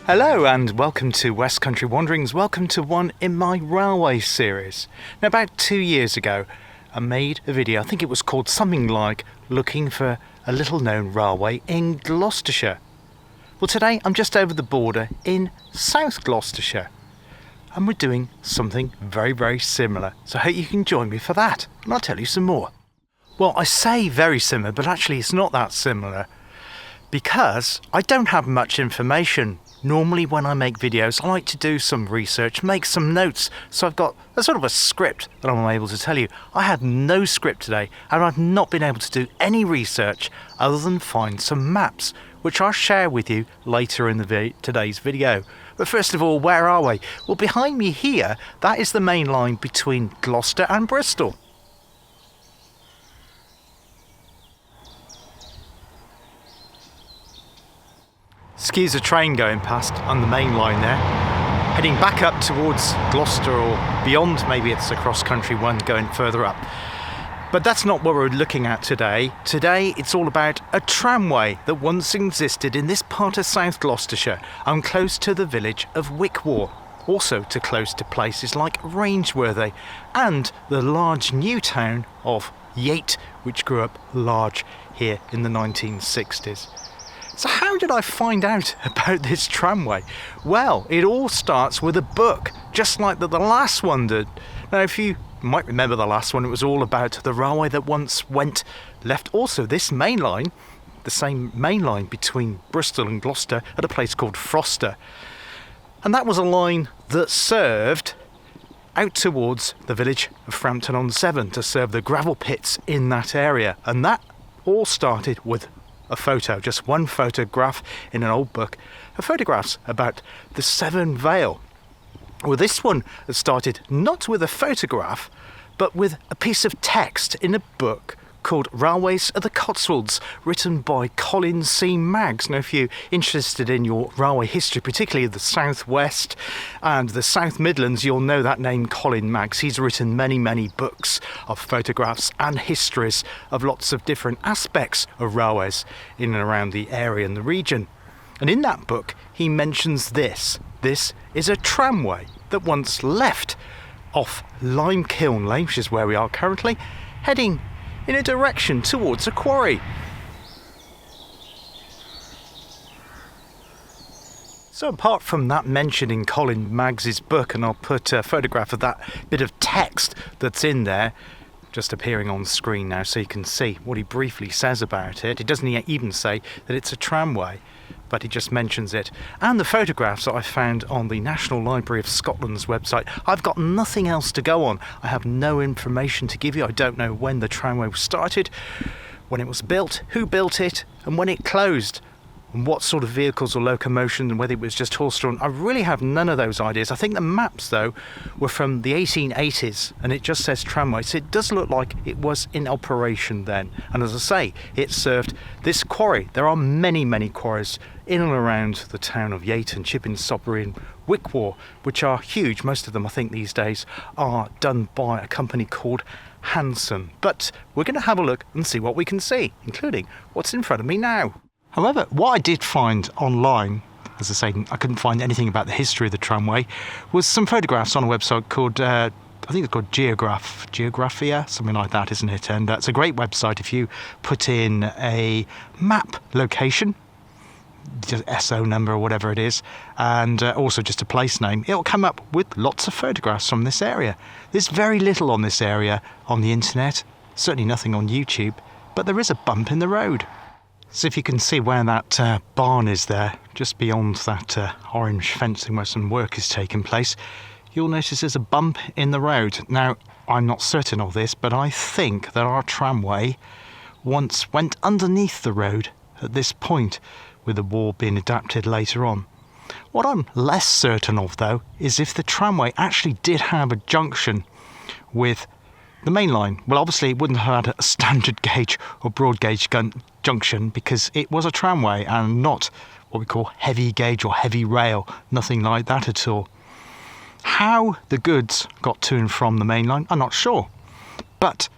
Hello and welcome to West Country Wanderings. Welcome to one in my railway series. Now, about 2 years ago, I made a video, I think it was called something like Looking for a Little Known Railway in Gloucestershire. Well, today I'm just over the border in South Gloucestershire and we're doing something very, very similar. So I hope you can join me for that and I'll tell you some more. Well, I say very similar, but actually it's not that similar because I don't have much information. Normally when I make videos, I like to do some research, make some notes, so I've got a sort of a script that I'm able to tell you. I had no script today, and I've not been able to do any research other than find some maps, which I'll share with you later in today's video. But first of all, where are we? Well, behind me here, that is the main line between Gloucester and Bristol. Excuse a train going past on the main line there, heading back up towards Gloucester or beyond. Maybe it's a cross-country one going further up. But that's not what we're looking at today. Today it's all about a tramway that once existed in this part of South Gloucestershire and close to the village of Wickwar. Also to close to places like Rangeworthy and the large new town of Yate, which grew up large here in the 1960s. So how did I find out about this tramway? Well, it all starts with a book, just like the last one did. Now, if you might remember the last one, it was all about the railway that once left also this main line, the same main line between Bristol and Gloucester at a place called Froster. And that was a line that served out towards the village of Frampton-on-Severn to serve the gravel pits in that area. And that all started with a photo, just one photograph in an old book, photographs about the Severn Vale. Well, this one started not with a photograph, but with a piece of text in a book called Railways of the Cotswolds, written by Colin C. Maggs. Now, if you're interested in your railway history, particularly the South West and the South Midlands, you'll know that name, Colin Maggs. He's written many, many books of photographs and histories of lots of different aspects of railways in and around the area and the region. And in that book, he mentions this. This is a tramway that once left off Limekiln Lane, which is where we are currently, heading in a direction towards a quarry. So apart from that mention in Colin Maggs' book, and I'll put a photograph of that bit of text that's in there, just appearing on screen now so you can see what he briefly says about it. He doesn't even say that it's a tramway, but he just mentions it. And the photographs that I found on the National Library of Scotland's website, I've got nothing else to go on. I have no information to give you. I don't know when the tramway was started, when it was built, who built it, and when it closed, and what sort of vehicles or locomotion, and whether it was just horse-drawn. I really have none of those ideas. I think the maps, though, were from the 1880s, and it just says tramway, so it does look like it was in operation then. And as I say, it served this quarry. There are many, many quarries in and around the town of Yate and Chipping Sodbury and Wickwar, which are huge. Most of them, I think, these days are done by a company called Hanson. But we're going to have a look and see what we can see, including what's in front of me now. However, what I did find online, as I say, I couldn't find anything about the history of the tramway, was some photographs on a website called, I think it's called Geographia, something like that, isn't it? And it's a great website if you put in a map location, just SO number or whatever it is, and also just a place name, it'll come up with lots of photographs from this area. There's very little on this area on the internet, certainly nothing on YouTube, but there is a bump in the road. So if you can see where that barn is there, just beyond that orange fencing where some work is taking place, you'll notice there's a bump in the road. Now, I'm not certain of this, but I think that our tramway once went underneath the road at this point, with the wall being adapted later on. What I'm less certain of, though, is if the tramway actually did have a junction with the main line. Well, obviously it wouldn't have had a standard gauge or broad gauge junction because it was a tramway and not what we call heavy gauge or heavy rail, nothing like that at all. How the goods got to and from the main line, I'm not sure, but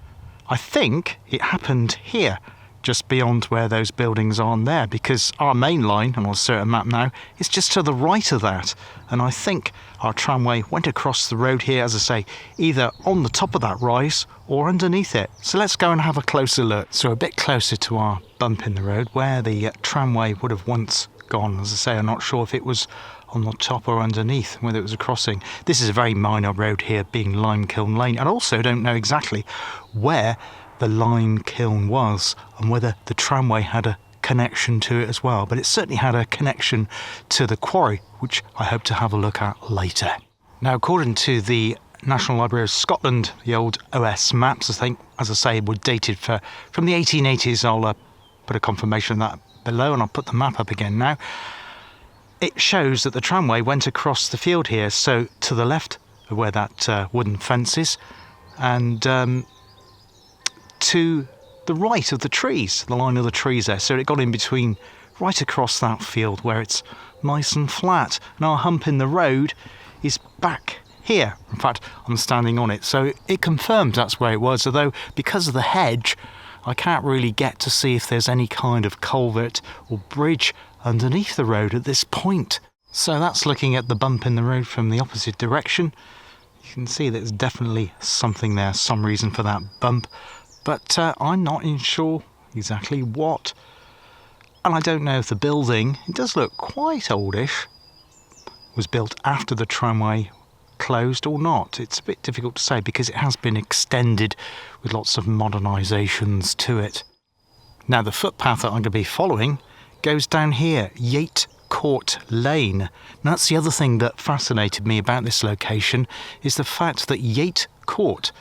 I think it happened here, just beyond where those buildings are there, because our main line, and on a certain map now, is just to the right of that. And I think our tramway went across the road here, as I say, either on the top of that rise or underneath it. So let's go and have a closer look. So a bit closer to our bump in the road where the tramway would have once gone. As I say, I'm not sure if it was on the top or underneath, whether it was a crossing. This is a very minor road here, being Limekiln Lane, and also don't know exactly where the lime kiln was and whether the tramway had a connection to it as well, but it certainly had a connection to the quarry, which I hope to have a look at later. Now, according to the National Library of Scotland, the old OS maps, I think, as I say, were dated from the 1880s. I'll put a confirmation of that below, and I'll put the map up again now. It shows that the tramway went across the field here, so to the left of where that wooden fence is, and to the right of the trees, the line of the trees there. So it got in between, right across that field where it's nice and flat. And our hump in the road is back here. In fact, I'm standing on it. So it confirms that's where it was, although because of the hedge, I can't really get to see if there's any kind of culvert or bridge underneath the road at this point. So that's looking at the bump in the road from the opposite direction. You can see there's definitely something there, some reason for that bump. But I'm not sure exactly what. And I don't know if the building, it does look quite oldish, was built after the tramway closed or not. It's a bit difficult to say because it has been extended with lots of modernisations to it. Now, the footpath that I'm going to be following goes down here, Yate Court Lane. And that's the other thing that fascinated me about this location, is the fact that Yate Court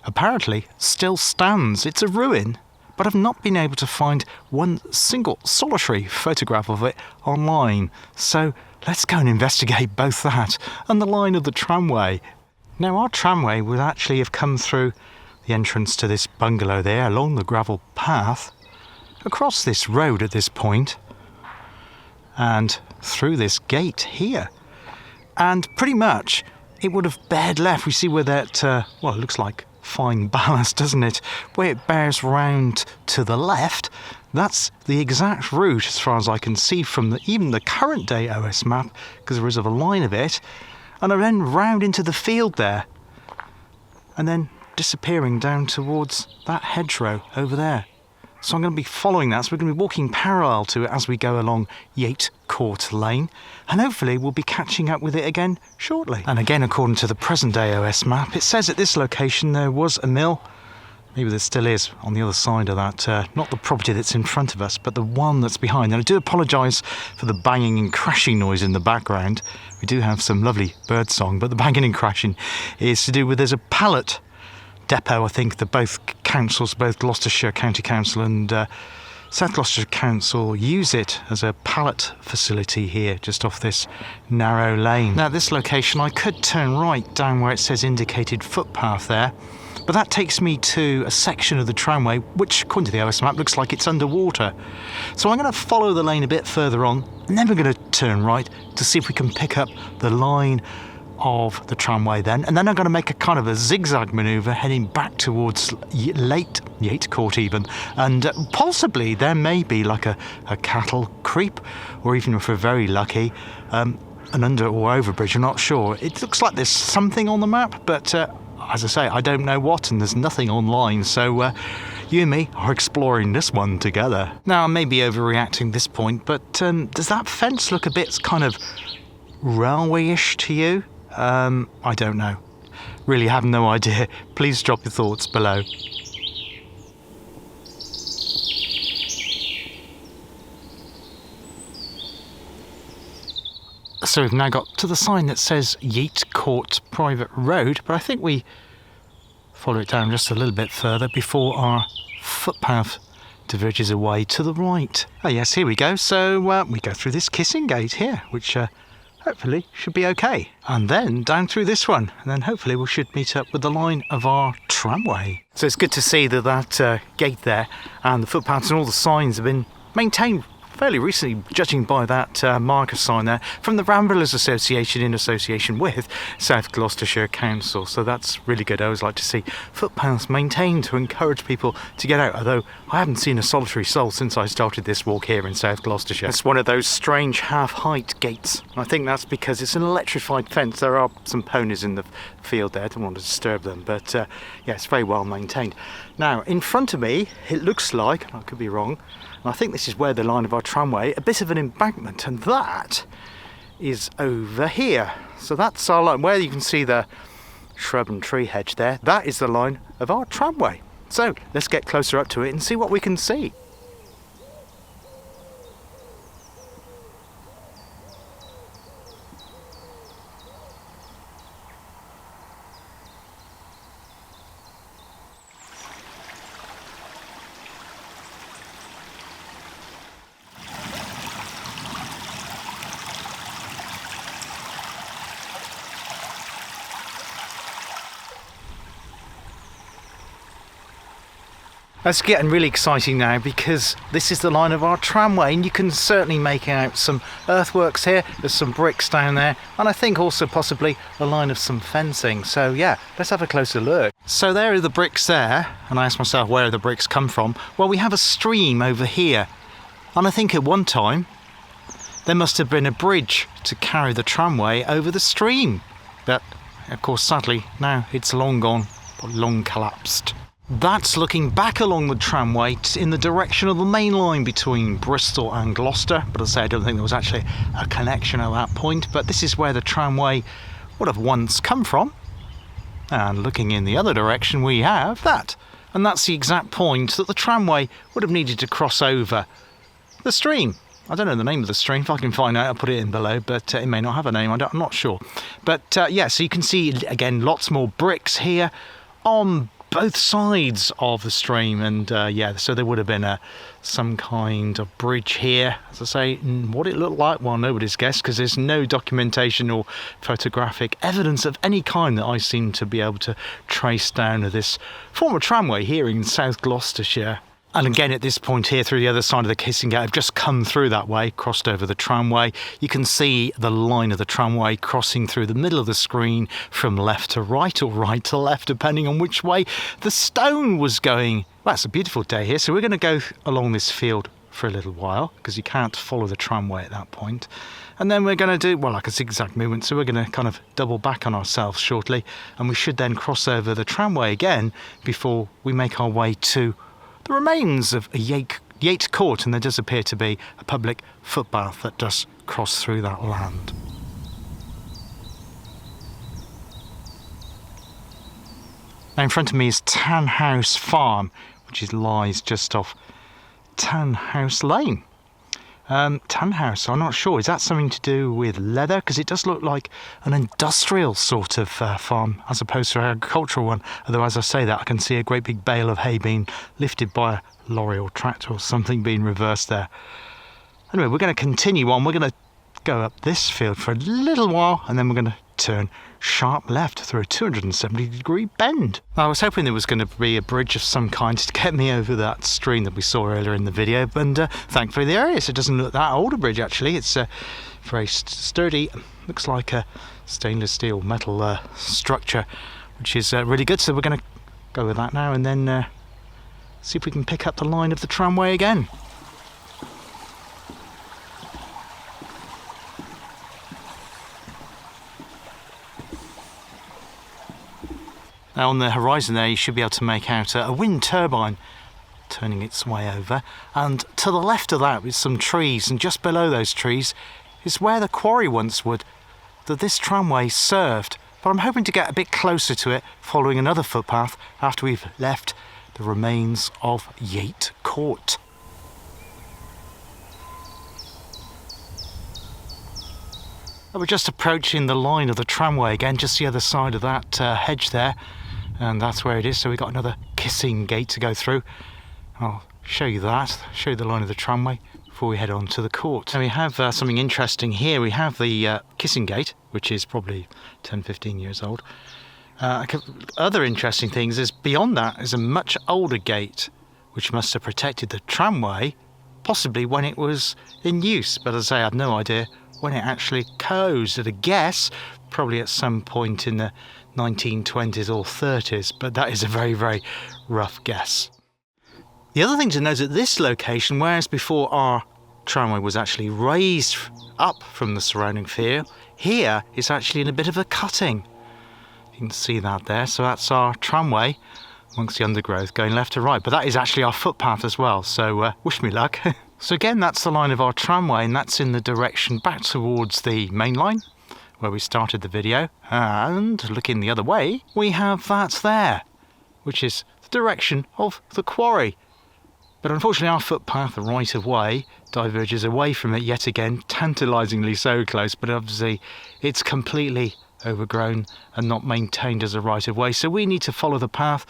apparently still stands. It's a ruin, but I've not been able to find one single solitary photograph of it online. So let's go and investigate both that and the line of the tramway. Now, our tramway would actually have come through the entrance to this bungalow there, along the gravel path, across this road at this point, and through this gate here. And pretty much it would have bared left. We see where that, well, it looks like fine ballast, doesn't it? Where it bears round to the left, that's the exact route, as far as I can see from even the current day OS map, because there is a line of it, and then round into the field there, and then disappearing down towards that hedgerow over there. So I'm going to be following that, so we're going to be walking parallel to it as we go along Yate Court Lane, and hopefully we'll be catching up with it again shortly. And again, according to the present day OS map, it says at this location there was a mill. Maybe there still is on the other side of that, not the property that's in front of us, but the one that's behind. And I do apologise for the banging and crashing noise in the background. We do have some lovely bird song, but the banging and crashing is to do with, there's a pallet depot, I think, that both councils, both Gloucestershire County Council and South Gloucestershire Council, use it as a pallet facility here, just off this narrow lane. Now, at this location, I could turn right down where it says indicated footpath there, but that takes me to a section of the tramway, which, according to the OS map, looks like it's underwater. So I'm going to follow the lane a bit further on, and then we're going to turn right to see if we can pick up the line of the tramway then, and then I'm going to make a kind of a zigzag manoeuvre heading back towards Yate Court even, and possibly there may be like a cattle creep, or even if we're very lucky, an under or over bridge. I'm not sure. It looks like there's something on the map, but as I say, I don't know what, and there's nothing online, so you and me are exploring this one together. Now, I may be overreacting this point, but does that fence look a bit kind of railway-ish to you? I don't know. Really have no idea. Please drop your thoughts below. So we've now got to the sign that says Yate Court Private Road, but I think we follow it down just a little bit further before our footpath diverges away to the right. Oh yes, here we go. So we go through this kissing gate here, which hopefully should be okay. And then down through this one, and then hopefully we should meet up with the line of our tramway. So it's good to see that gate there and the footpaths and all the signs have been maintained fairly recently, judging by that marker sign there, from the Ramblers Association in association with South Gloucestershire Council. So that's really good. I always like to see footpaths maintained to encourage people to get out, although I haven't seen a solitary soul since I started this walk here in South Gloucestershire. It's one of those strange half-height gates. I think that's because it's an electrified fence. There are some ponies in the field there, I don't want to disturb them, but yeah, it's very well maintained. Now, in front of me, it looks like, I could be wrong, and I think this is where the line of our tramway, a bit of an embankment, and that is over here. So that's our line, where you can see the shrub and tree hedge there. That is the line of our tramway. So let's get closer up to it and see what we can see. It's getting really exciting now because this is the line of our tramway, and you can certainly make out some earthworks here. There's some bricks down there, and I think also possibly a line of some fencing. So yeah, let's have a closer look. So there are the bricks there, and I asked myself where the bricks come from. Well, we have a stream over here, and I think at one time there must have been a bridge to carry the tramway over the stream. But of course, sadly, now it's long gone, long collapsed. That's looking back along the tramway in the direction of the main line between Bristol and Gloucester. But as I say, I don't think there was actually a connection at that point. But this is where the tramway would have once come from. And looking in the other direction, we have that. And that's the exact point that the tramway would have needed to cross over the stream. I don't know the name of the stream. If I can find out, I'll put it in below, but it may not have a name. I'm not sure. But yeah, so you can see, again, lots more bricks here on both sides of the stream, and yeah, so there would have been some kind of bridge here. As I say, what it looked like, well, nobody's guessed, because there's no documentation or photographic evidence of any kind that I seem to be able to trace down to this former tramway here in South Gloucestershire. And again, at this point here, through the other side of the kissing gate, I've just come through that way, crossed over the tramway. You can see the line of the tramway crossing through the middle of the screen from left to right, or right to left, depending on which way the stone was going. Well, it's a beautiful day here, so we're going to go along this field for a little while, because you can't follow the tramway at that point. And then we're going to do, well, like a zigzag movement, so we're going to kind of double back on ourselves shortly, and we should then cross over the tramway again before we make our way to the remains of a Yate Court, and there does appear to be a public footpath that does cross through that land. Now in front of me is Tanhouse Farm, which lies just off Tanhouse Lane. Tanhouse, I'm not sure. Is that something to do with leather? Because it does look like an industrial sort of farm as opposed to an agricultural one. Although as I say that, I can see a great big bale of hay being lifted by a lorry or tractor or something being reversed there. Anyway, we're going to continue on. We're going to go up this field for a little while, and then we're going to turn sharp left through a 270-degree bend. I was hoping there was going to be a bridge of some kind to get me over that stream that we saw earlier in the video, and thankfully there is. It doesn't look that old a bridge actually. It's very sturdy. Looks like a stainless steel metal structure, which is really good. So we're going to go with that now, and then see if we can pick up the line of the tramway again. Now on the horizon there, you should be able to make out a wind turbine turning its way over, and to the left of that is some trees, and just below those trees is where the quarry once would that this tramway served. But I'm hoping to get a bit closer to it following another footpath after we've left the remains of Yate Court. We're just approaching the line of the tramway again, just the other side of that hedge there, and that's where it is. So we've got another kissing gate to go through. I'll show you that, show you the line of the tramway before we head on to the court. Now we have something interesting here. We have the kissing gate, which is probably 10-15 years old. Other interesting things is beyond that is a much older gate which must have protected the tramway possibly when it was in use, but as I say, I have no idea when it actually closed. At a guess, probably at some point in the 1920s or 30s, but that is a very, very rough guess. The other thing to note at this location, whereas before our tramway was actually raised up from the surrounding field, here it's actually in a bit of a cutting. You can see that there, so that's our tramway amongst the undergrowth going left to right, but that is actually our footpath as well, so wish me luck. So again, that's the line of our tramway, and that's in the direction back towards the main line where we started the video, and looking the other way we have that there, which is the direction of the quarry. But unfortunately our footpath, the right of way, diverges away from it yet again, tantalisingly so close, but obviously it's completely overgrown and not maintained as a right of way, so we need to follow the path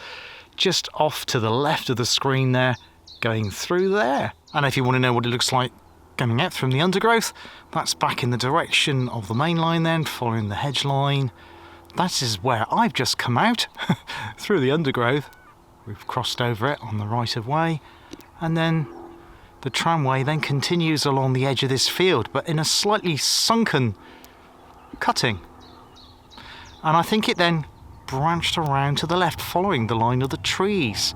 just off to the left of the screen there, going through there. And if you want to know what it looks like coming out from the undergrowth, that's back in the direction of the main line then, following the hedge line. That is where I've just come out through the undergrowth. We've crossed over it on the right of way, and then the tramway then continues along the edge of this field, but in a slightly sunken cutting. And I think it then branched around to the left, following the line of the trees,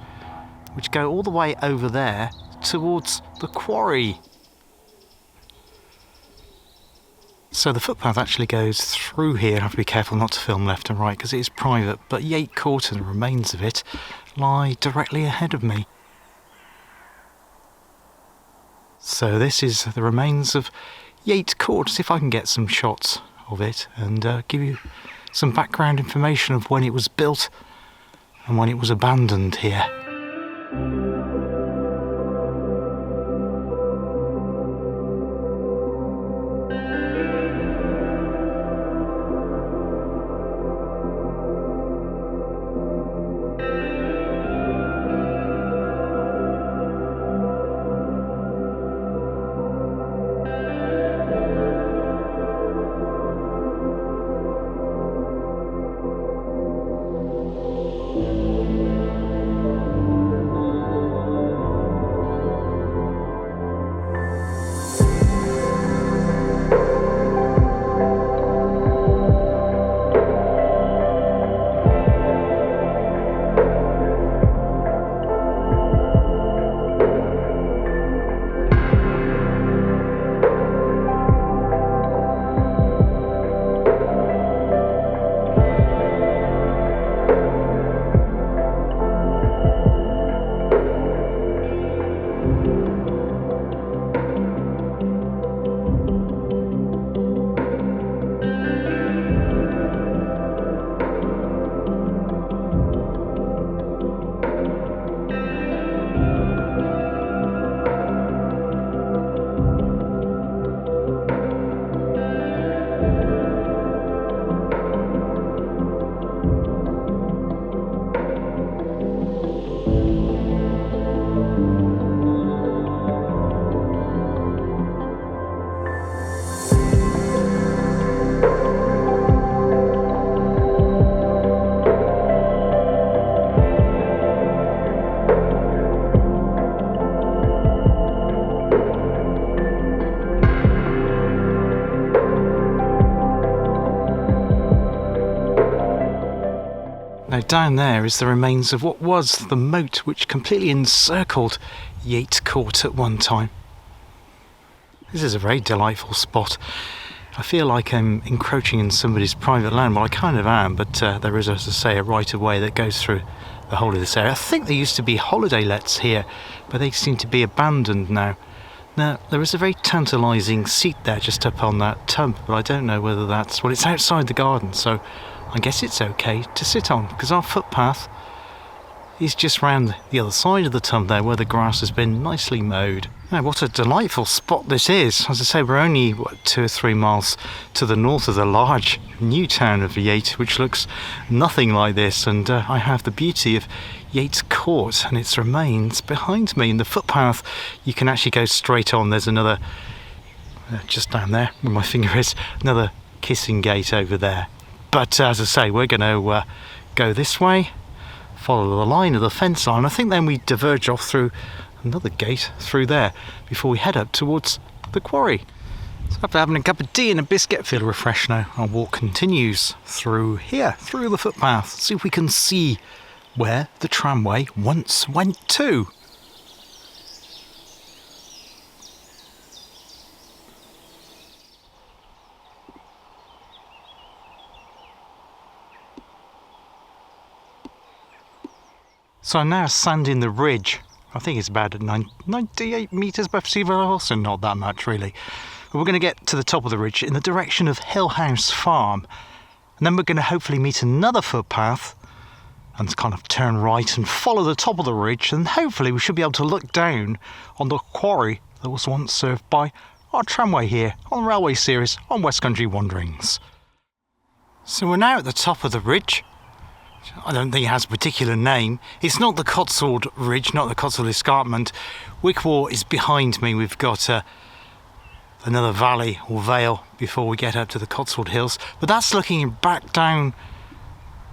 which go all the way over there towards the quarry. So the footpath actually goes through here. I have to be careful not to film left and right because it is private, but Yate Court and the remains of it lie directly ahead of me. So this is the remains of Yate Court. See if I can get some shots of it and give you some background information of when it was built and when it was abandoned here. Now down there is the remains of what was the moat which completely encircled Yate Court at one time. This is a very delightful spot. I feel like I'm encroaching in somebody's private land. Well, I kind of am, but there is, as I say, a right of way that goes through the whole of this area. I think there used to be holiday lets here, but they seem to be abandoned now. Now, there is a very tantalising seat there just up on that tub, but I don't know whether that's... Well, it's outside the garden, so I guess it's okay to sit on, because our footpath is just round the other side of the tub there, where the grass has been nicely mowed. Now, what a delightful spot this is. As I say, we're only 2 or 3 miles to the north of the large new town of Yate, which looks nothing like this, and I have the beauty of Yate Court and its remains behind me. In the footpath, you can actually go straight on. There's another, just down there where my finger is, another kissing gate over there. But as I say, we're going to go this way, follow the line of the fence line. I think then we diverge off through another gate through there before we head up towards the quarry. So after having a cup of tea and a biscuit, feel refreshed now. Our walk continues through here, through the footpath. See if we can see where the tramway once went to. So I'm now sanding the ridge. I think it's about 98 metres above sea level, so not that much really. But we're going to get to the top of the ridge in the direction of Hill House Farm. And then we're going to hopefully meet another footpath and kind of turn right and follow the top of the ridge. And hopefully we should be able to look down on the quarry that was once served by our tramway here on the railway series on West Country Wanderings. So we're now at the top of the ridge. I don't think it has a particular name. It's not the Cotswold Ridge, not the Cotswold Escarpment. Wickwar is behind me. We've got another valley or vale before we get up to the Cotswold Hills. But that's looking back down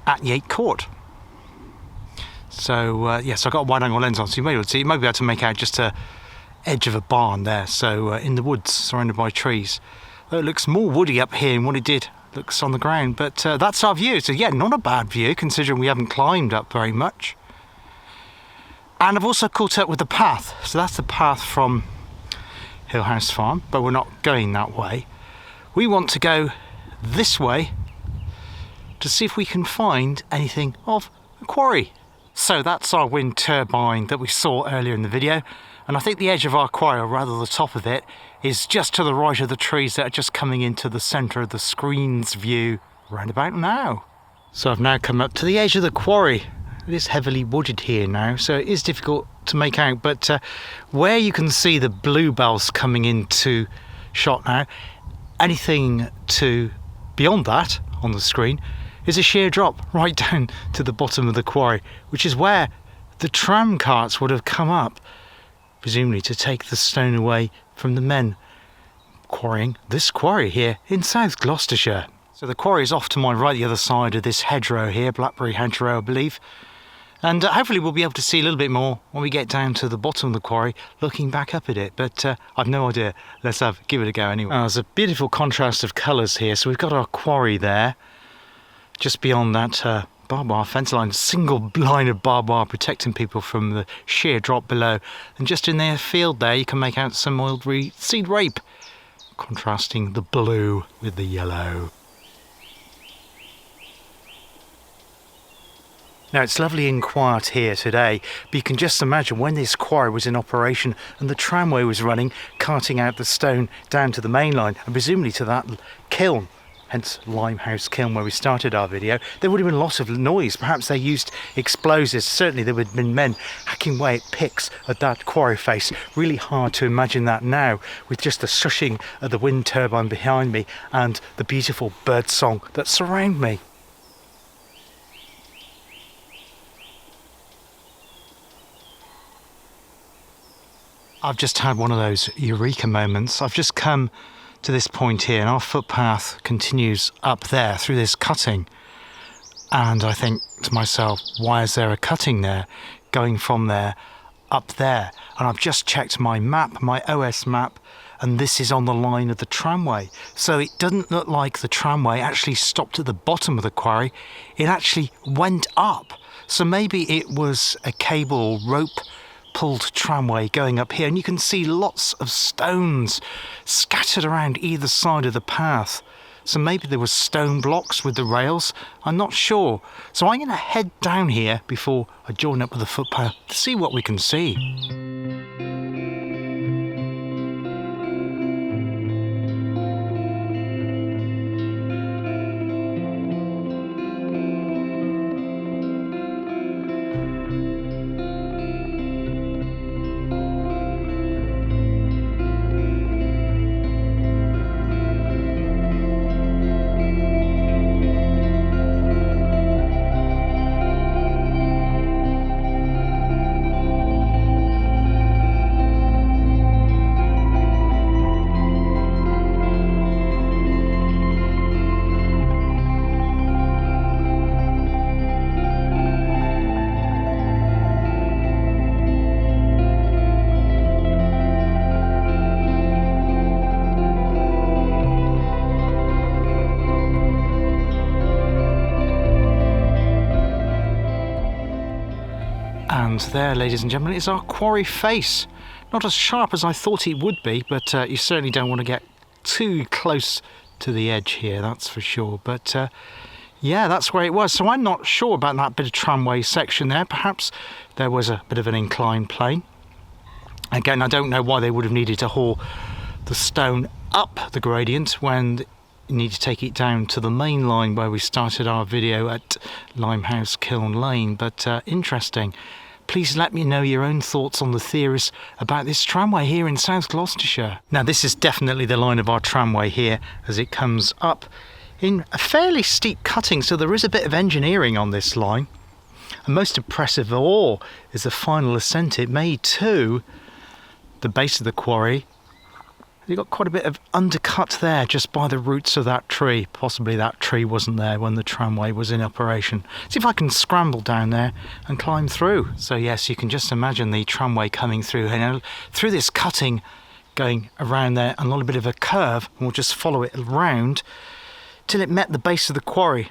at Yate Court. So, yes, I've got a wide-angle lens on, so you may be able to make out just a edge of a barn there. So, in the woods, surrounded by trees. It looks more woody up here than what it did. Looks on the ground, but that's our view. So yeah, not a bad view considering we haven't climbed up very much. And I've also caught up with the path. So that's the path from Hill House Farm, but we're not going that way. We want to go this way to see if we can find anything of a quarry. So that's our wind turbine that we saw earlier in the video. And I think the edge of our quarry, or rather the top of it, is just to the right of the trees that are just coming into the centre of the screen's view round about now. So I've now come up to the edge of the quarry. It is heavily wooded here now, so it is difficult to make out, but where you can see the bluebells coming into shot now, anything to beyond that on the screen is a sheer drop right down to the bottom of the quarry, which is where the tram carts would have come up, presumably to take the stone away from the men quarrying this quarry here in South Gloucestershire. So the quarry is off to my right, the other side of this hedgerow here, Blackberry hedgerow I believe. And hopefully we'll be able to see a little bit more when we get down to the bottom of the quarry, looking back up at it. But I've no idea. Let's give it a go anyway. There's a beautiful contrast of colours here. So we've got our quarry there, just beyond that barbed wire fence line, single line of barbed wire protecting people from the sheer drop below. And just in their field there, you can make out some oiled seed rape, contrasting the blue with the yellow. Now it's lovely and quiet here today, but you can just imagine when this quarry was in operation and the tramway was running, carting out the stone down to the main line and presumably to that kiln, hence Limehouse Kiln where we started our video, there would have been a lot of noise. Perhaps they used explosives. Certainly there would have been men hacking away at picks at that quarry face. Really hard to imagine that now with just the shushing of the wind turbine behind me and the beautiful bird song that surround me. I've just had one of those eureka moments. I've just come to this point here and our footpath continues up there through this cutting. And I think to myself, why is there a cutting there going from there up there? And I've just checked my map, my OS map, and this is on the line of the tramway. So it doesn't look like the tramway actually stopped at the bottom of the quarry. It actually went up. So maybe it was a cable or rope pulled tramway going up here, and you can see lots of stones scattered around either side of the path. So maybe there were stone blocks with the rails, I'm not sure. So I'm going to head down here before I join up with the footpath to see what we can see. And there, ladies and gentlemen, is our quarry face. Not as sharp as I thought it would be, but you certainly don't want to get too close to the edge here, that's for sure. But yeah, that's where it was. So I'm not sure about that bit of tramway section there. Perhaps there was a bit of an inclined plane. Again, I don't know why they would have needed to haul the stone up the gradient when you need to take it down to the main line where we started our video at Limehouse Kiln Lane. But interesting. Please let me know your own thoughts on the theories about this tramway here in South Gloucestershire. Now, this is definitely the line of our tramway here as it comes up in a fairly steep cutting, so there is a bit of engineering on this line. And most impressive of all is the final ascent it made to the base of the quarry. You've got quite a bit of undercut there just by the roots of that tree. Possibly that tree wasn't there when the tramway was in operation. See if I can scramble down there and climb through. So yes, you can just imagine the tramway coming through, through this cutting, going around there and a little bit of a curve, and we'll just follow it around till it met the base of the quarry.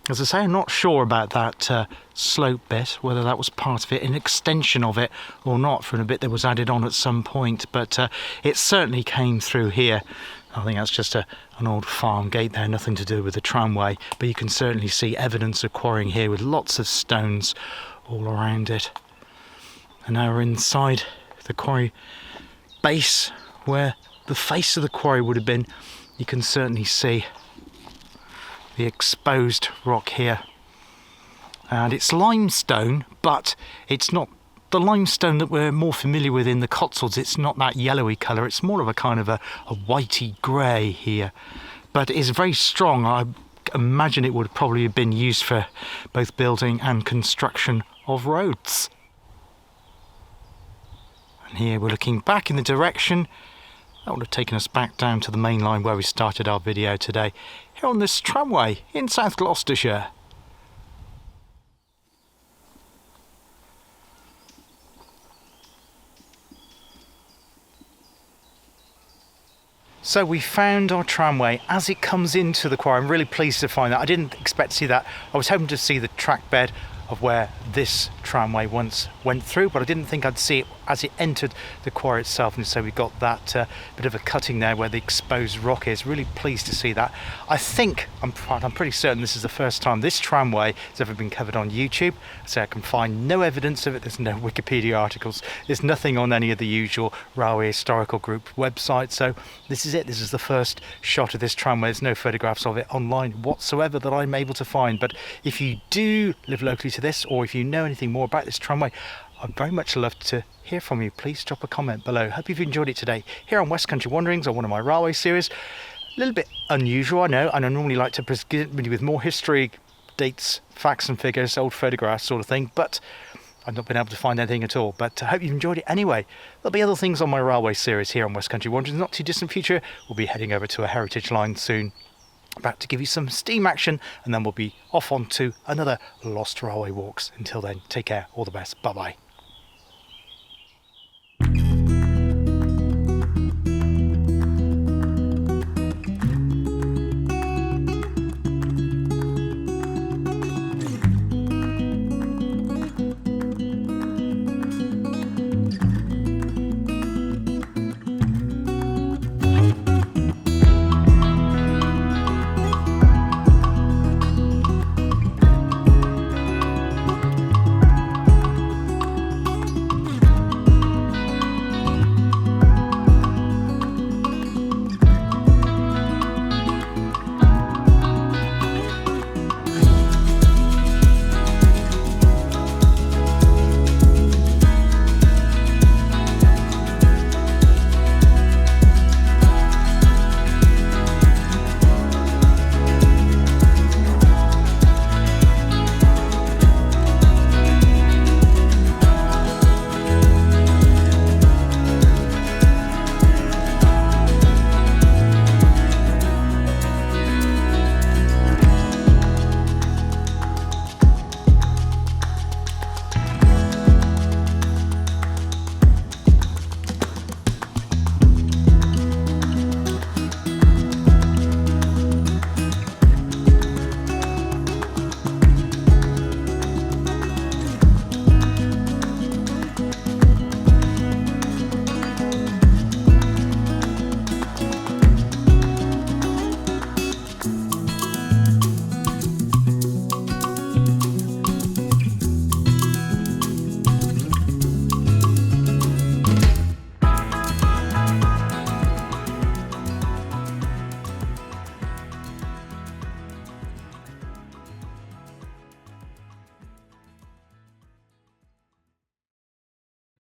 As I say, I'm not sure about that slope bit, whether that was part of it, an extension of it or not, from a bit that was added on at some point, but it certainly came through here. I think that's just an old farm gate there, nothing to do with the tramway, but you can certainly see evidence of quarrying here with lots of stones all around it. And now we're inside the quarry base, where the face of the quarry would have been. You can certainly see the exposed rock here, and it's limestone, but it's not the limestone that we're more familiar with in the Cotswolds. It's not that yellowy colour, it's more of a kind of a whitey grey here, but it's very strong. I imagine it would probably have been used for both building and construction of roads. And here we're looking back in the direction that would have taken us back down to the main line where we started our video today, here on this tramway in South Gloucestershire. So we found our tramway as it comes into the quarry. I'm really pleased to find that. I didn't expect to see that. I was hoping to see the track bed of where this tramway once went through, but I didn't think I'd see it as it entered the quarry itself. And so we got that bit of a cutting there where the exposed rock is. Really pleased to see that. I think, I'm pretty certain this is the first time this tramway has ever been covered on YouTube. So I can find no evidence of it. There's no Wikipedia articles. There's nothing on any of the usual Railway Historical Group websites. So this is it. This is the first shot of this tramway. There's no photographs of it online whatsoever that I'm able to find. But if you do live locally to this, or if you know anything more about this tramway, I'd very much love to hear from you. Please drop a comment below. Hope you've enjoyed it today here on West Country Wanderings, on one of my railway series. A little bit unusual, I know, and I normally like to present you with more history, dates, facts and figures, old photographs sort of thing, but I've not been able to find anything at all. But I hope you've enjoyed it anyway. There'll be other things on my railway series here on West Country Wanderings. Not too distant future, we'll be heading over to a heritage line soon, about to give you some steam action, and then we'll be off on to another Lost Railway Walks. Until then, take care, all the best, bye bye.